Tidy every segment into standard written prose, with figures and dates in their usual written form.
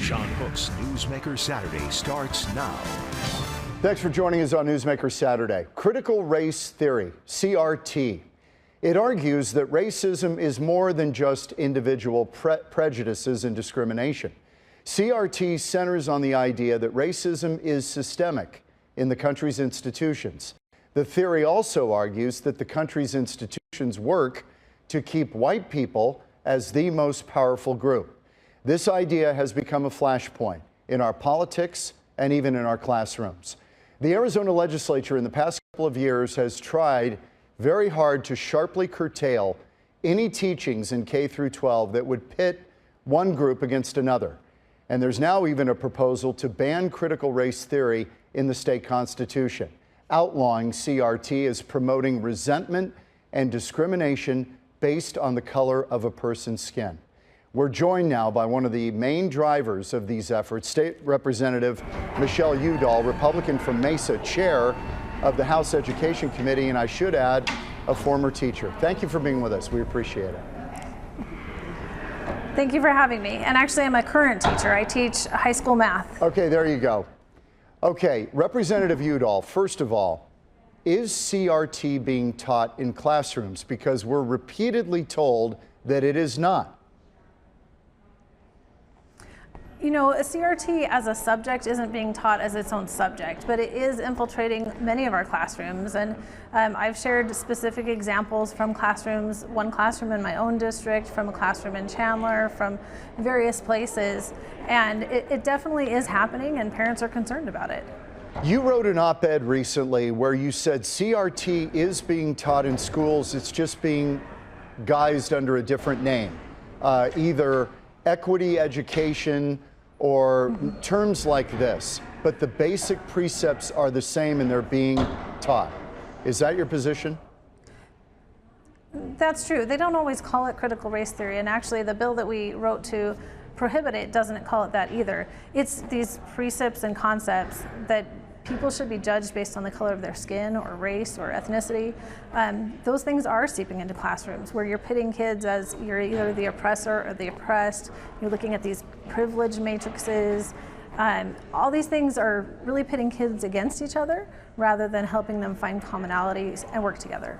Sean Hook's Newsmaker Saturday starts now. Thanks for joining us on Newsmaker Saturday. Critical race theory, CRT. It argues that racism is more than just individual prejudices and discrimination. CRT centers on the idea that racism is systemic in the country's institutions. The theory also argues that the country's institutions work to keep white people as the most powerful group. This idea has become a flashpoint in our politics and even in our classrooms. The Arizona Legislature in the past couple of years has tried very hard to sharply curtail any teachings in K through 12 that would pit one group against another. And there's now even a proposal to ban critical race theory in the state constitution, outlawing CRT as promoting resentment and discrimination based on the color of a person's skin. We're joined now by one of the main drivers of these efforts, State Representative Michelle Udall, Republican from Mesa, chair of the House Education Committee, and I should add, a former teacher. Thank you for being with us. We appreciate it. Thank you for having me. And actually, I'm a current teacher. I teach high school math. Okay, there you go. Okay, Representative Udall, first of all, is CRT being taught in classrooms? Because we're repeatedly told that it is not. You know, a CRT as a subject isn't being taught as its own subject, but it is infiltrating many of our classrooms. And I've shared specific examples from classrooms, one classroom in my own district, from a classroom in Chandler, from various places. And it definitely is happening, and parents are concerned about it. You wrote an op-ed recently where you said CRT is being taught in schools, it's just being guised under a different name, either equity education or terms like this, but the basic precepts are the same and they're being taught. Is that your position? That's true. They don't always call it critical race theory, and actually the bill that we wrote to prohibit it doesn't call it that either. It's these precepts and concepts that people should be judged based on the color of their skin or race or ethnicity. Those things are seeping into classrooms where you're pitting kids as you're either the oppressor or the oppressed. You're looking at these privilege matrices. All these things are really pitting kids against each other rather than helping them find commonalities and work together.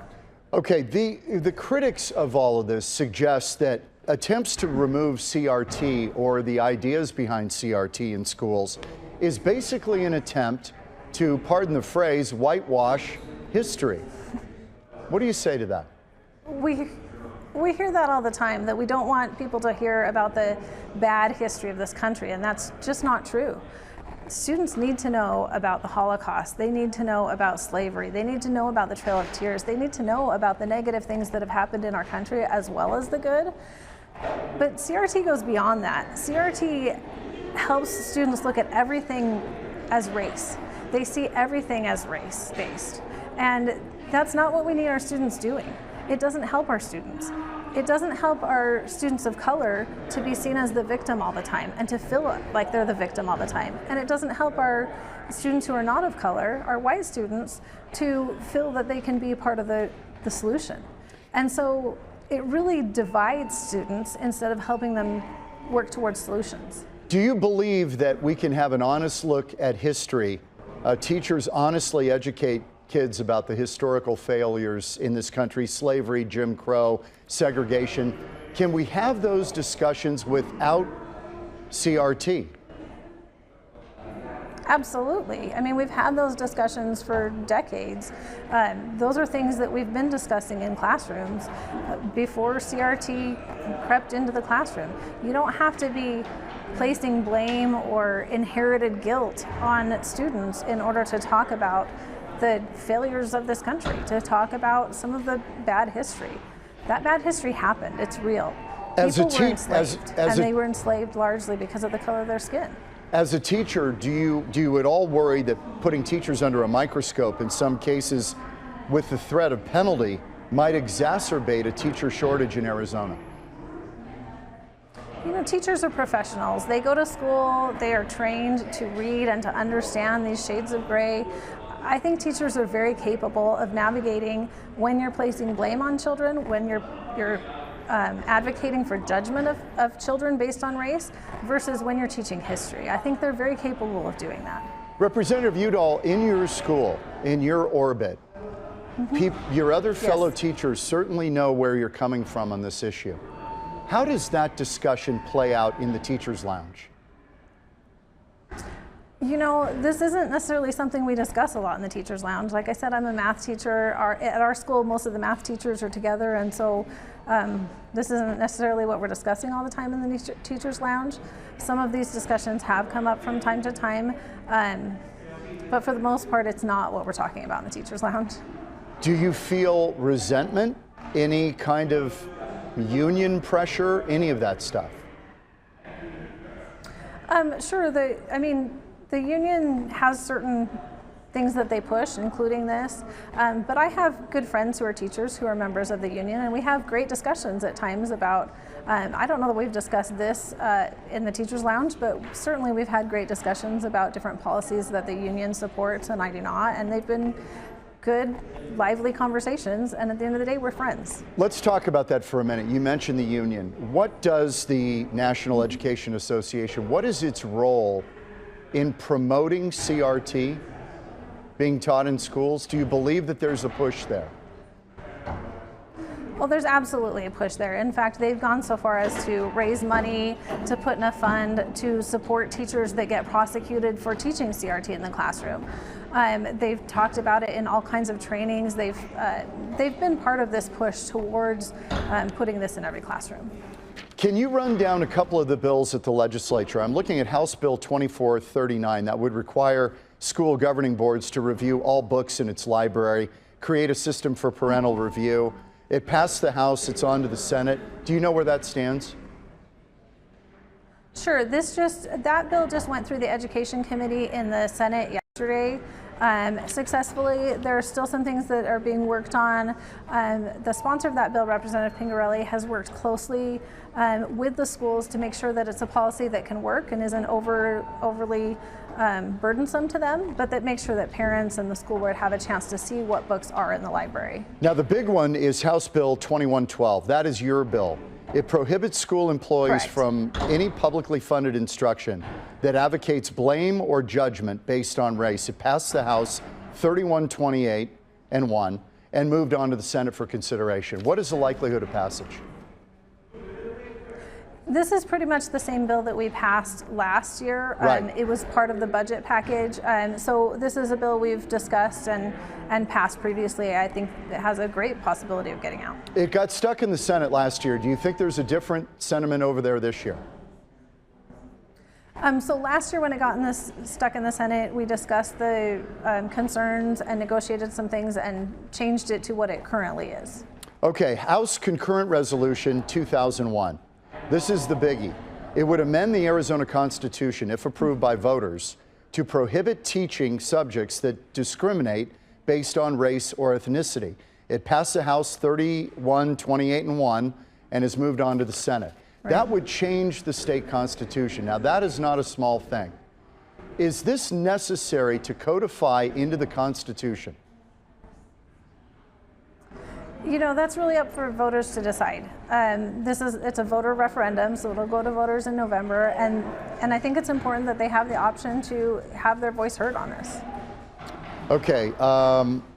Okay, the critics of all of this suggest that attempts to remove CRT or the ideas behind CRT in schools is basically an attempt to, pardon the phrase, whitewash history. What do you say to that? We hear that all the time, that we don't want people to hear about the bad history of this country, and that's just not true. Students need to know about the Holocaust. They need to know about slavery. They need to know about the Trail of Tears. They need to know about the negative things that have happened in our country as well as the good. But CRT goes beyond that. CRT helps students look at everything as race. They see everything as race-based. And that's not what we need our students doing. It doesn't help our students. It doesn't help our students of color to be seen as the victim all the time and to feel like they're the victim all the time. And it doesn't help our students who are not of color, our white students, to feel that they can be part of the solution. And so it really divides students instead of helping them work towards solutions. Do you believe that we can have an honest look at history? Teachers honestly educate kids about the historical failures in this country, slavery, Jim Crow, segregation. Can we have those discussions without CRT? Absolutely. I mean, we've had those discussions for decades. Those are things that we've been discussing in classrooms before CRT crept into the classroom. You don't have to be placing blame or inherited guilt on students in order to talk about the failures of this country, to talk about some of the bad history. That bad history happened. It's real. People were enslaved, and they were enslaved largely because of the color of their skin. As a teacher, do you at all worry that putting teachers under a microscope, in some cases with the threat of penalty, might exacerbate a teacher shortage in Arizona? You know, teachers are professionals. They go to school, they are trained to read and to understand these shades of gray. I think teachers are very capable of navigating when you're placing blame on children, when you're advocating for judgment of children based on race versus when you're teaching history. I think they're very capable of doing that. Representative Udall, in your school, in your orbit, your other fellow teachers certainly know where you're coming from on this issue. How does that discussion play out in the teachers' lounge? You know, this isn't necessarily something we discuss a lot in the teachers' lounge. Like I said, I'm a math teacher. At our school, most of the math teachers are together, and so this isn't necessarily what we're discussing all the time in the teachers' lounge. Some of these discussions have come up from time to time, but for the most part, it's not what we're talking about in the teachers' lounge. Do you feel resentment, any kind of union pressure, any of that stuff? Sure. The union has certain things that they push, including this, but I have good friends who are teachers who are members of the union, and we have great discussions at times about, I don't know that we've discussed this in the teachers' lounge, but certainly we've had great discussions about different policies that the union supports and I do not, and they've been good, lively conversations, and at the end of the day, we're friends. Let's talk about that for a minute. You mentioned the union. What does the National Education Association, what is its role in promoting CRT being taught in schools? Do you believe that there's a push there? Well, there's absolutely a push there. In fact, they've gone so far as to raise money, to put in a fund to support teachers that get prosecuted for teaching CRT in the classroom. They've talked about it in all kinds of trainings. They've been part of this push towards putting this in every classroom. Can you run down a couple of the bills at the legislature? I'm looking at House Bill 2439 that would require school governing boards to review all books in its library, create a system for parental review. It passed the House, it's on to the Senate. Do you know where that stands? Sure, that bill just went through the Education Committee in the Senate yesterday successfully. There are still some things that are being worked on. The sponsor of that bill, Representative Pingarelli, has worked closely with the schools to make sure that it's a policy that can work and isn't overly burdensome to them, but that makes sure that parents and the school board have a chance to see what books are in the library. Now, the big one is House Bill 2112. That is your bill. It prohibits school employees from any publicly funded instruction that advocates blame or judgment based on race. It passed the House 3128 and won, and moved on to the Senate for consideration. What is the likelihood of passage? This is pretty much the same bill that we passed last year. It was part of the budget package. So this is a bill we've discussed and passed previously. I think it has a great possibility of getting out. It got stuck in the Senate last year. Do you think there's a different sentiment over there this year? So last year when it got stuck in the Senate, we discussed the concerns and negotiated some things and changed it to what it currently is. Okay, House Concurrent Resolution 2001. This is the biggie. It would amend the Arizona Constitution, if approved by voters, to prohibit teaching subjects that discriminate based on race or ethnicity. It passed the House 3128 and won, and has moved on to the Senate. That would change the state constitution. Now, that is not a small thing. Is this necessary to codify into the Constitution? You know, that's really up for voters to decide. It's a voter referendum, so it'll go to voters in November, and I think it's important that they have the option to have their voice heard on this. Okay,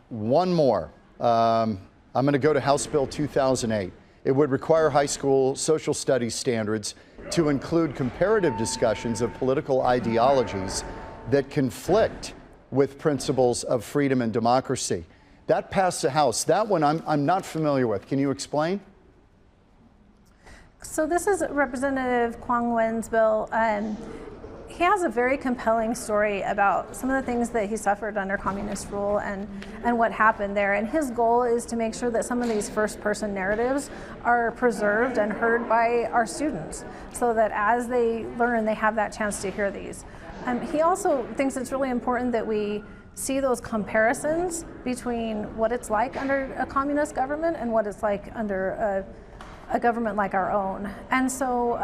one more. I'm going to go to House Bill 2008. It would require high school social studies standards to include comparative discussions of political ideologies that conflict with principles of freedom and democracy. That passed the House. That one I'm not familiar with. Can you explain? So this is Representative Quang Nguyen's bill. He has a very compelling story about some of the things that he suffered under communist rule and what happened there. And his goal is to make sure that some of these first-person narratives are preserved and heard by our students so that as they learn, they have that chance to hear these. He also thinks it's really important that we see those comparisons between what it's like under a communist government and what it's like under a government like our own. And so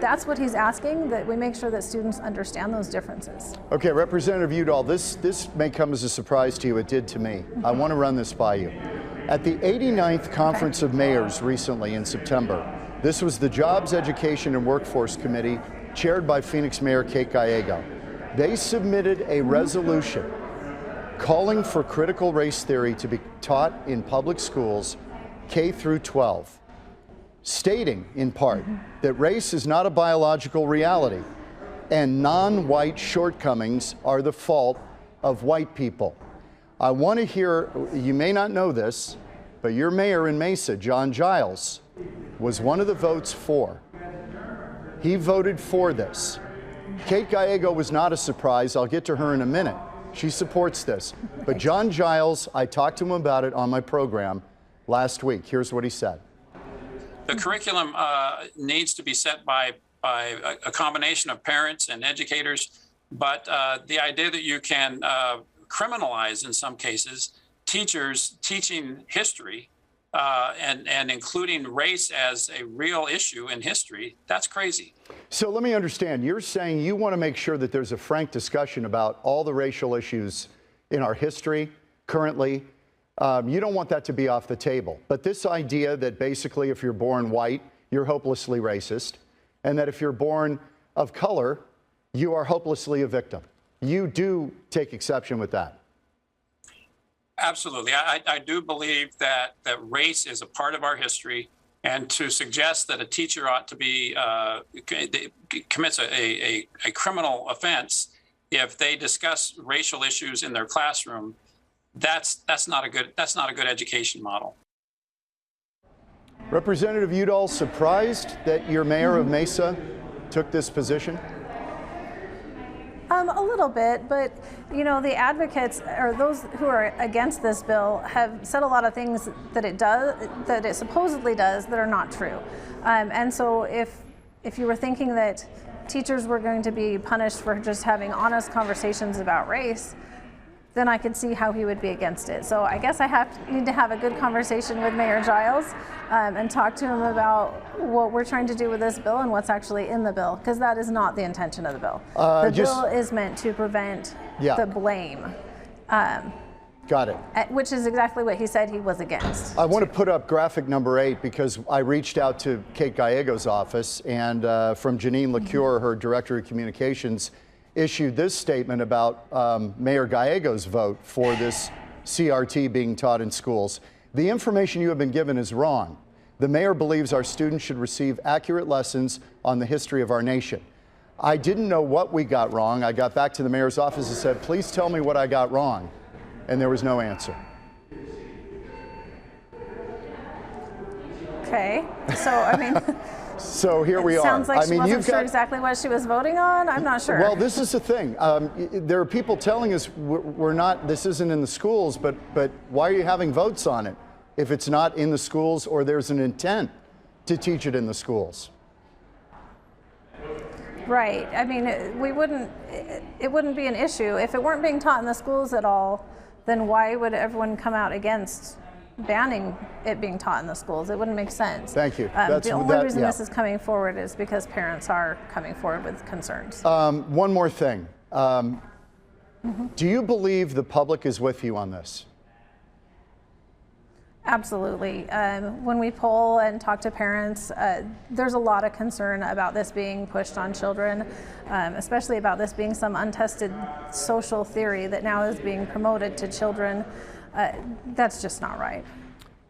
that's what he's asking, that we make sure that students understand those differences. Okay, Representative Udall, this may come as a surprise to you. It did to me. I want to run this by you. At the 89th Conference of Mayors recently in September, this was the Jobs, Education, and Workforce Committee chaired by Phoenix Mayor Kate Gallego. They submitted a resolution calling for critical race theory to be taught in public schools K through 12, stating in part that race is not a biological reality and non-white shortcomings are the fault of white people. I want to hear, you may not know this, but your mayor in Mesa, John Giles, was one of the votes for. He voted for this. Kate Gallego was not a surprise. I'll get to her in a minute. She supports this. But John Giles, I talked to him about it on my program last week. Here's what he said. The curriculum needs to be set by a combination of parents and educators, but the idea that you can criminalize, in some cases, teachers teaching history and including race as a real issue in history, that's crazy. So let me understand, you're saying you want to make sure that there's a frank discussion about all the racial issues in our history currently. You don't want that to be off the table. But this idea that basically if you're born white, you're hopelessly racist, and that if you're born of color, you are hopelessly a victim. You do take exception with that. Absolutely. I do believe that race is a part of our history, and to suggest that a teacher ought to be commits a criminal offense if they discuss racial issues in their classroom, that's not a good education model. Representative Udall, surprised that your mayor of Mesa took this position? A little bit, but you know, the advocates or those who are against this bill have said a lot of things that it supposedly does that are not true. And so if you were thinking that teachers were going to be punished for just having honest conversations about race, then I could see how he would be against it. So I guess I need to have a good conversation with Mayor Giles and talk to him about what we're trying to do with this bill and what's actually in the bill, because that is not the intention of the bill. The bill is meant to prevent the blame. Got it. Which is exactly what he said he was against. I want to put up graphic number 8 because I reached out to Kate Gallego's office, and from Janine LaCure, her director of communications, issued this statement about Mayor Gallego's vote for this CRT being taught in schools. The information you have been given is wrong. The mayor believes our students should receive accurate lessons on the history of our nation. I didn't know what we got wrong. I got back to the mayor's office and said, please tell me what I got wrong. And there was no answer. Okay, so I mean, so here we are. Sounds like she wasn't sure exactly what she was voting on. I'm not sure. Well, this is the thing. There are people telling us we're not. This isn't in the schools, but why are you having votes on it if it's not in the schools or there's an intent to teach it in the schools? Right. I mean, it wouldn't be an issue if it weren't being taught in the schools at all. Then why would everyone come out against banning it being taught in the schools? It wouldn't make sense. Thank you. The only reason this is coming forward is because parents are coming forward with concerns. One more thing. Do you believe the public is with you on this? Absolutely. When we poll and talk to parents, there's a lot of concern about this being pushed on children, especially about this being some untested social theory that now is being promoted to children. That's just not right.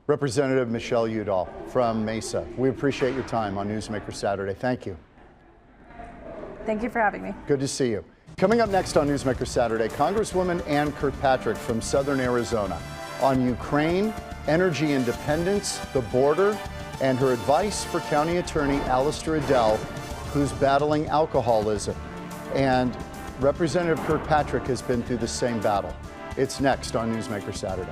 Representative Michelle Udall from Mesa, we appreciate your time on Newsmaker Saturday. Thank you. Thank you for having me. Good to see you. Coming up next on Newsmaker Saturday, Congresswoman Ann Kirkpatrick from Southern Arizona on Ukraine, energy independence, the border, and her advice for County Attorney Allister Adell, who's battling alcoholism. And Representative Kirkpatrick has been through the same battle. It's next on Newsmaker Saturday.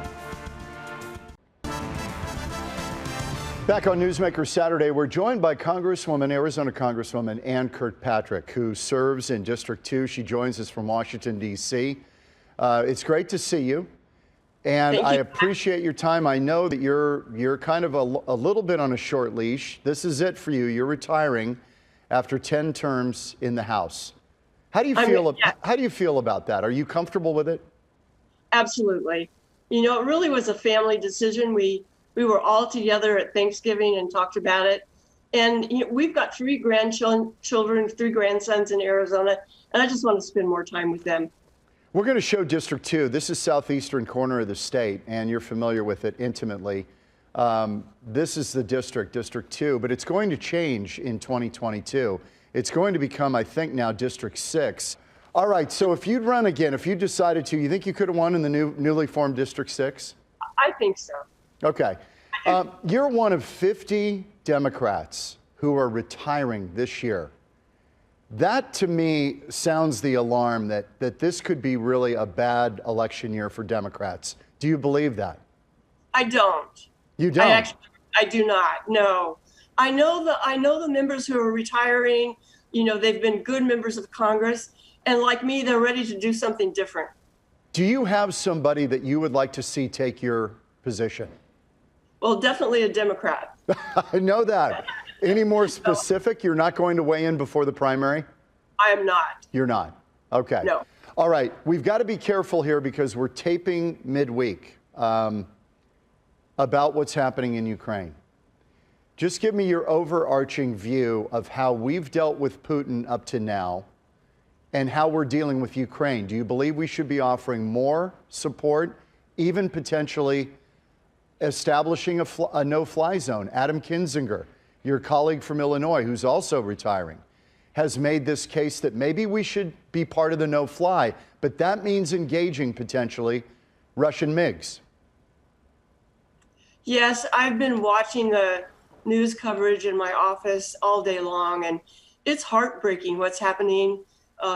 Back on Newsmaker Saturday, we're joined by Arizona Congresswoman Ann Kirkpatrick, who serves in District 2. She joins us from Washington, D.C. It's great to see you. And I appreciate your time. I know that you're kind of a little bit on a short leash. This is it for you. You're retiring after 10 terms in the House. How do you feel? How do you feel about that? Are you comfortable with it? Absolutely. You know, it really was a family decision. We were all together at Thanksgiving and talked about it. And you know, we've got 3 grandchildren, 3 grandsons in Arizona, and I just want to spend more time with them. We're going to show District 2. This is southeastern corner of the state, and you're familiar with it intimately. This is the District 2, but it's going to change in 2022. It's going to become, I think, now District 6. All right, so if you'd run again, if you decided to, you think you could have won in the newly formed District 6? I think so. Okay. You're one of 50 Democrats who are retiring this year. That, to me, sounds the alarm that this could be really a bad election year for Democrats. Do you believe that? I don't. You don't? I do not. No. I know the members who are retiring. You know, they've been good members of Congress, and like me, they're ready to do something different. Do you have somebody that you would like to see take your position? Well, definitely a Democrat. I know that. Any more specific? You're not going to weigh in before the primary? I am not. You're not? Okay. No. All right. We've got to be careful here because we're taping midweek about what's happening in Ukraine. Just give me your overarching view of how we've dealt with Putin up to now and how we're dealing with Ukraine. Do you believe we should be offering more support, even potentially establishing a no-fly zone? Adam Kinzinger, your colleague from Illinois, who's also retiring, has made this case that maybe we should be part of the no-fly, but that means engaging potentially Russian MiGs. Yes, I've been watching the news coverage in my office all day long, and it's heartbreaking what's happening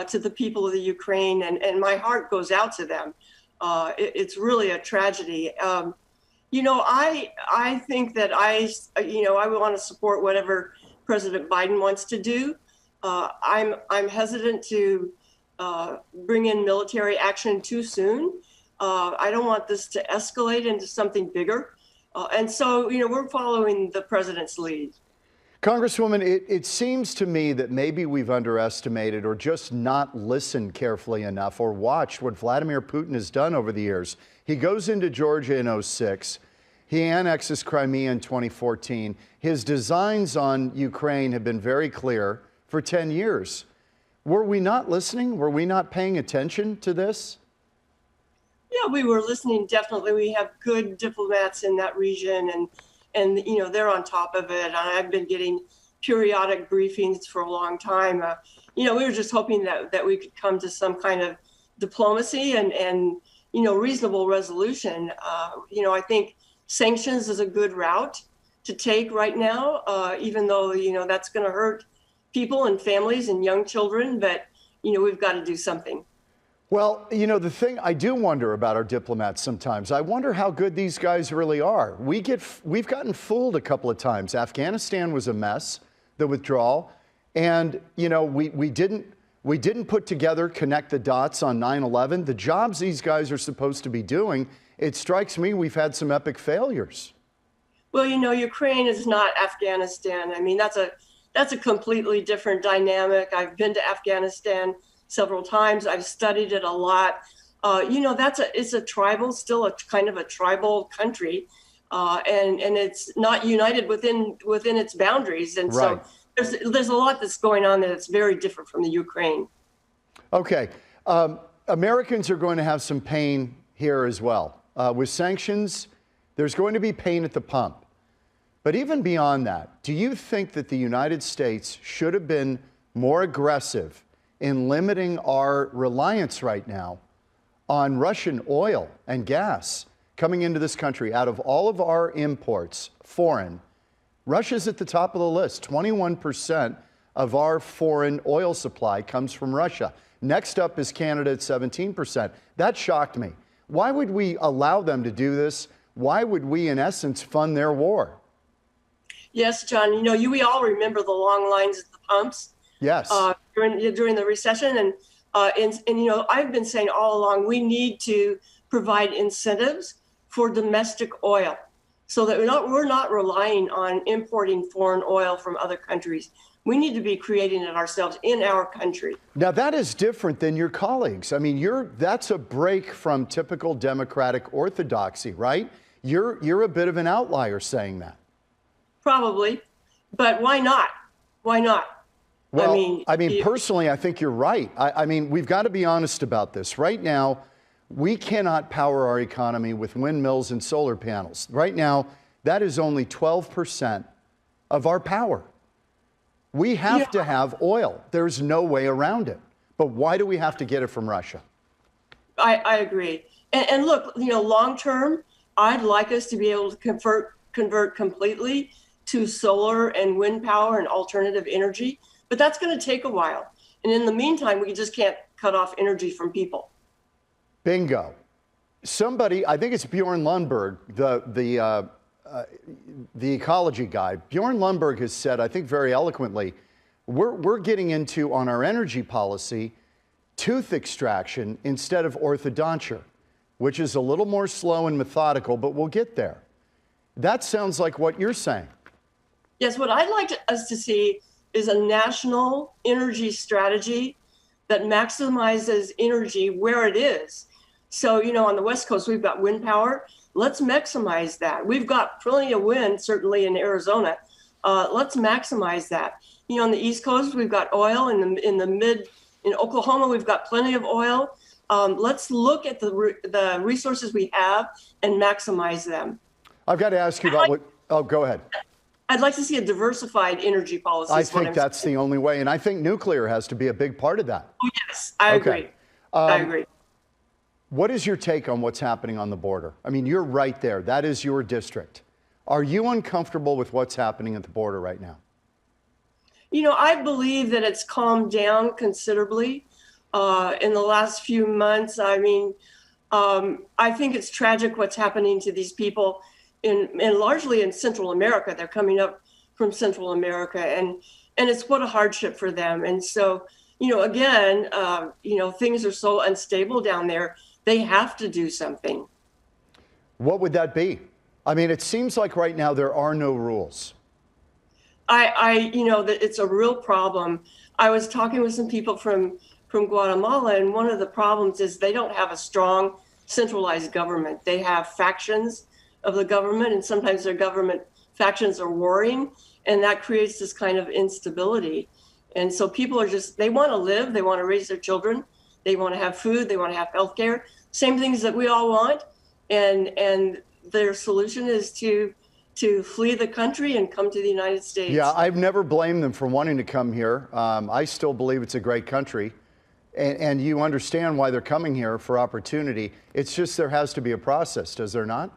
to the people of the Ukraine, and my heart goes out to them. It's really a tragedy. You know, I think that I want to support whatever President Biden wants to do. I'm hesitant to bring in military action too soon. I don't want this to escalate into something bigger. And so, you know, we're following the president's lead. Congresswoman, it seems to me that maybe we've underestimated or just not listened carefully enough or watched what Vladimir Putin has done over the years. He goes into Georgia in 2006. He annexes Crimea in 2014. His designs on Ukraine have been very clear for 10 years. Were we not listening? Were we not paying attention to this? Yeah, we were listening, definitely. We have good diplomats in that region, and you know, they're on top of it. I've been getting periodic briefings for a long time. You know, we were just hoping that we could come to some kind of diplomacy and you know, reasonable resolution. You know, I think sanctions is a good route to take right now, even though, you know, that's going to hurt people and families and young children. But, you know, we've got to do something. Well, you know, the thing I do wonder about our diplomats sometimes, I wonder how good these guys really are. We've gotten fooled a couple of times. Afghanistan was a mess, the withdrawal. And, you know, we didn't put together, connect the dots on 9/11. The jobs these guys are supposed to be doing, it strikes me we've had some epic failures. Well, you know, Ukraine is not Afghanistan. I mean, that's a completely different dynamic. I've been to Afghanistan several times. I've studied it a lot. You know, it's a tribal, still a kind of a tribal country, and it's not united within its boundaries. And right. So there's a lot that's going on that's very different from the Ukraine. Okay, Americans are going to have some pain here as well. With sanctions, there's going to be pain at the pump. But even beyond that, do you think that the United States should have been more aggressive in limiting our reliance right now on Russian oil and gas coming into this country? Out of all of our imports, foreign, Russia's at the top of the list. 21% of our foreign oil supply comes from Russia. Next up is Canada at 17%. That shocked me. Why would we allow them to do this? Why would we, in essence, fund their war? Yes, John, you know, we all remember the long lines at the pumps. Yes. During the recession. And you know, I've been saying all along, we need to provide incentives for domestic oil so that we're not relying on importing foreign oil from other countries. We need to be creating it ourselves in our country. Now, that is different than your colleagues. I mean, that's a break from typical Democratic orthodoxy, right? You're a bit of an outlier saying that. Probably, but why not? Why not? Well, personally, I think you're right. I mean, we've got to be honest about this. Right now, we cannot power our economy with windmills and solar panels. Right now, that is only 12% of our power. We have to have oil. There's no way around it. But why do we have to get it from Russia? I agree. And look, long term, I'd like us to be able to convert completely to solar and wind power and alternative energy. But that's going to take a while. And in the meantime, we just can't cut off energy from people. Bingo. Somebody, I think it's Bjorn Lundberg, the ecology guy. Bjorn Lundberg has said, I think very eloquently, we're getting into, on our energy policy, tooth extraction instead of orthodonture, which is a little more slow and methodical, but we'll get there. That sounds like what you're saying. Yes, what I'd like us to see is a national energy strategy that maximizes energy where it is. So, on the West Coast, we've got wind power. Let's maximize that. We've got plenty of wind, certainly in Arizona. Let's maximize that. On the East Coast, we've got oil. In Oklahoma, we've got plenty of oil. Let's look at the resources we have and maximize them. I've got to ask you about go ahead. I'd like to see a diversified energy policy. I think that's the only way, and I think nuclear has to be a big part of that. Oh, yes, I agree. I agree. What is your take on what's happening on the border? I mean, you're right there. That is your district. Are you uncomfortable with what's happening at the border right now? I believe that it's calmed down considerably in the last few months. I mean, I think it's tragic what's happening to these people and largely in Central America. They're coming up from Central America, and it's what a hardship for them. And so, again, things are so unstable down there. They have to do something. What would that be? I mean, it seems like right now there are no rules. That it's a real problem. I was talking with some people from Guatemala, and one of the problems is they don't have a strong centralized government. They have factions of the government, and sometimes their government factions are warring, and that creates this kind of instability. And so people are they want to live, they want to raise their children, they want to have food, they want to have health care, same things that we all want. And their solution is to flee the country and come to the United States. Yeah, I've never blamed them for wanting to come here. I still believe it's a great country. And you understand why they're coming here, for opportunity. It's just there has to be a process, does there not?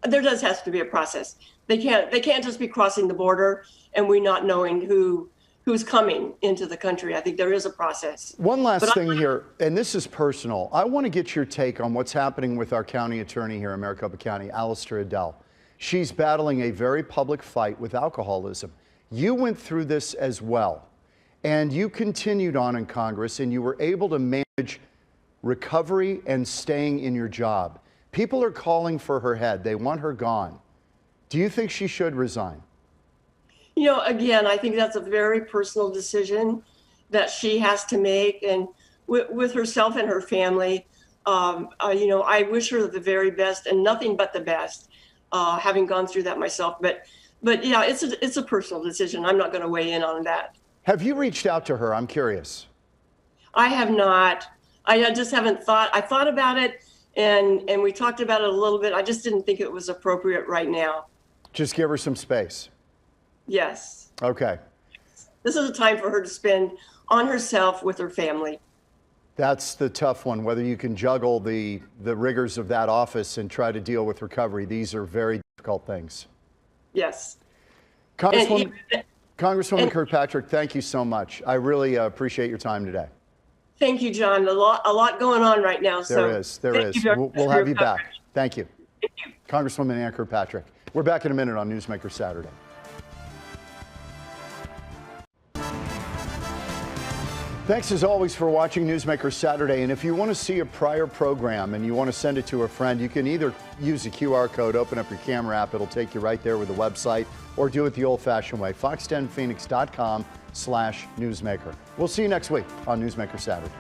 There does have to be a process. They can't just be crossing the border and we not knowing who's coming into the country. I think there is a process. One last thing here, and this is personal. I want to get your take on what's happening with our county attorney here in Maricopa County, Allister Adell. She's battling a very public fight with alcoholism. You went through this as well, and you continued on in Congress, and you were able to manage recovery and staying in your job. People are calling for her head. They want her gone. Do you think she should resign? Again, I think that's a very personal decision that she has to make, and with herself and her family. I wish her the very best and nothing but the best, having gone through that myself. But yeah, it's a personal decision. I'm not going to weigh in on that. Have you reached out to her? I'm curious. I have not. I just haven't thought. I thought about it, and we talked about it a little bit. I just didn't think it was appropriate right now. Just give her some space. Yes. Okay. This is a time for her to spend on herself with her family. That's the tough one, whether you can juggle the rigors of that office and try to deal with recovery. These are very difficult things. Yes. Congresswoman Kirkpatrick, thank you so much. I really appreciate your time today. Thank you, John. A lot going on right now. There is. We'll have you back. Thank you. Thank you. Congresswoman Ann Kirkpatrick. We're back in a minute on Newsmaker Saturday. Thanks as always for watching Newsmaker Saturday. And if you want to see a prior program and you want to send it to a friend, you can either use the QR code, open up your camera app, it'll take you right there with the website, or do it the old-fashioned way, fox10phoenix.com/Newsmaker. We'll see you next week on Newsmaker Saturday.